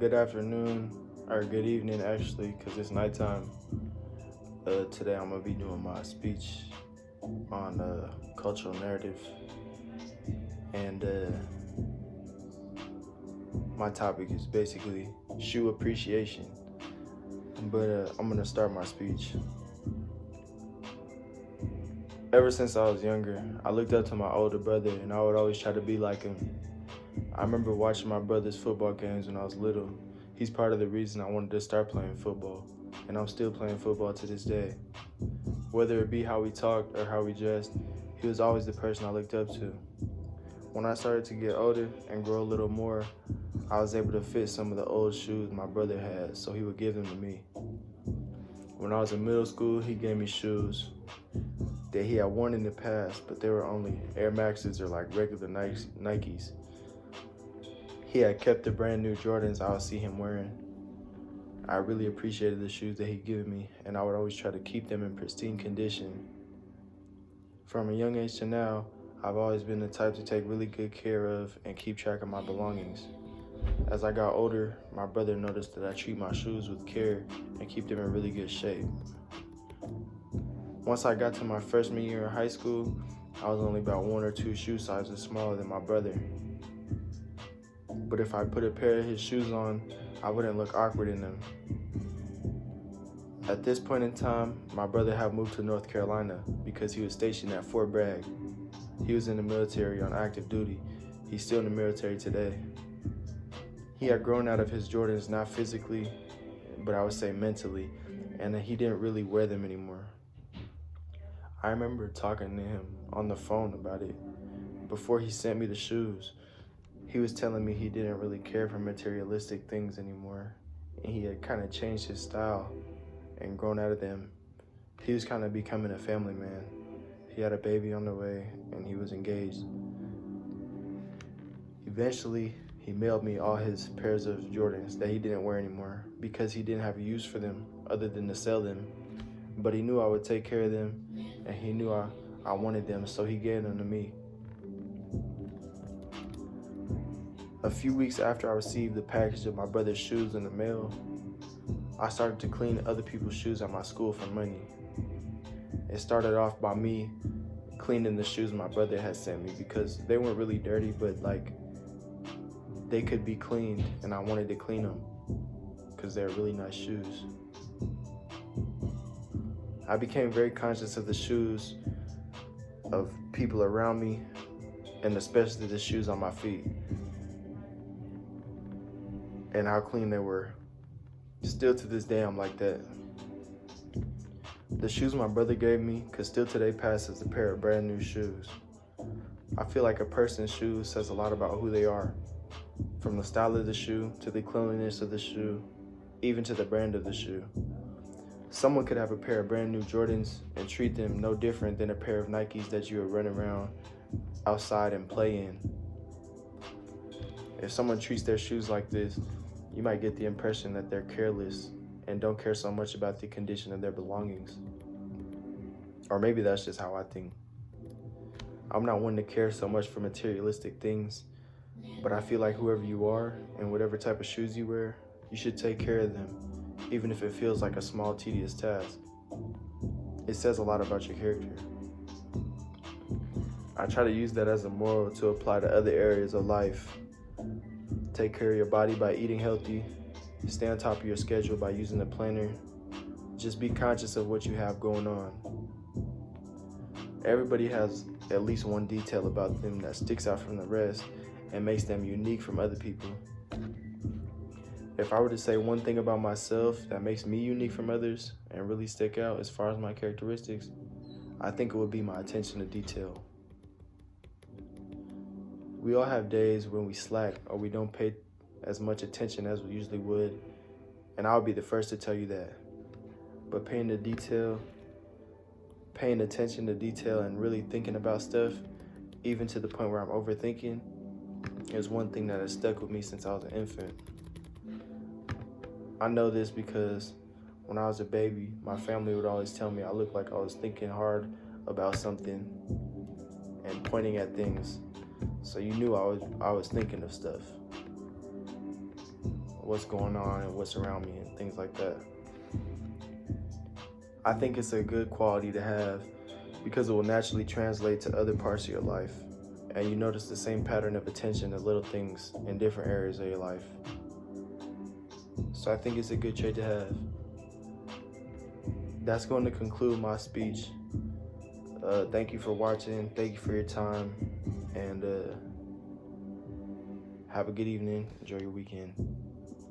Good afternoon, or good evening actually, because it's nighttime. Today I'm gonna be doing my speech on cultural narrative, and my topic is basically shoe appreciation. But I'm gonna start my speech. Ever since I was younger, I looked up to my older brother, and I would always try to be like him. I remember watching my brother's football games when I was little. He's part of the reason I wanted to start playing football, and I'm still playing football to this day. Whether it be how we talked or how we dressed, he was always the person I looked up to. When I started to get older and grow a little more, I was able to fit some of the old shoes my brother had, so he would give them to me. When I was in middle school, he gave me shoes that he had worn in the past, but they were only Air Maxes or like regular Nikes. He had kept the brand new Jordans I would see him wearing. I really appreciated the shoes that he'd given me, and I would always try to keep them in pristine condition. From a young age to now, I've always been the type to take really good care of and keep track of my belongings. As I got older, my brother noticed that I treat my shoes with care and keep them in really good shape. Once I got to my freshman year in high school, I was only about 1 or 2 shoe sizes smaller than my brother. But if I put a pair of his shoes on, I wouldn't look awkward in them. At this point in time, my brother had moved to North Carolina because he was stationed at Fort Bragg. He was in the military on active duty. He's still in the military today. He had grown out of his Jordans, not physically, but I would say mentally, and he didn't really wear them anymore. I remember talking to him on the phone about it. Before he sent me the shoes, he was telling me he didn't really care for materialistic things anymore, and he had kind of changed his style and grown out of them. He was kind of becoming a family man. He had a baby on the way, and he was engaged. Eventually, he mailed me all his pairs of Jordans that he didn't wear anymore because he didn't have a use for them other than to sell them. But he knew I would take care of them, and he knew I wanted them, so he gave them to me. A few weeks after I received the package of my brother's shoes in the mail, I started to clean other people's shoes at my school for money. It started off by me cleaning the shoes my brother had sent me because they weren't really dirty, but like they could be cleaned, and I wanted to clean them because they're really nice shoes. I became very conscious of the shoes of people around me, and especially the shoes on my feet, and how clean they were. Still to this day, I'm like that. The shoes my brother gave me could still today pass as a pair of brand new shoes. I feel like a person's shoes says a lot about who they are, from the style of the shoe to the cleanliness of the shoe, even to the brand of the shoe. Someone could have a pair of brand new Jordans and treat them no different than a pair of Nikes that you would run around outside and play in. If someone treats their shoes like this, you might get the impression that they're careless and don't care so much about the condition of their belongings. Or maybe that's just how I think. I'm not one to care so much for materialistic things, but I feel like whoever you are and whatever type of shoes you wear, you should take care of them, even if it feels like a small, tedious task. It says a lot about your character. I try to use that as a moral to apply to other areas of life. Take care of your body by eating healthy. Stay on top of your schedule by using a planner. Just be conscious of what you have going on. Everybody has at least one detail about them that sticks out from the rest and makes them unique from other people. If I were to say one thing about myself that makes me unique from others and really stick out as far as my characteristics, I think it would be my attention to detail. We all have days when we slack or we don't pay as much attention as we usually would, and I'll be the first to tell you that. But paying attention to detail and really thinking about stuff, even to the point where I'm overthinking, is one thing that has stuck with me since I was an infant. I know this because when I was a baby, my family would always tell me I looked like I was thinking hard about something and pointing at things. So you knew I was thinking of stuff. what's going on and what's around me and things like that. I think it's a good quality to have because it will naturally translate to other parts of your life. And you notice the same pattern of attention to little things in different areas of your life. So I think it's a good trait to have. That's going to conclude my speech. Thank you for watching. Thank you for your time. And have a good evening. Enjoy your weekend.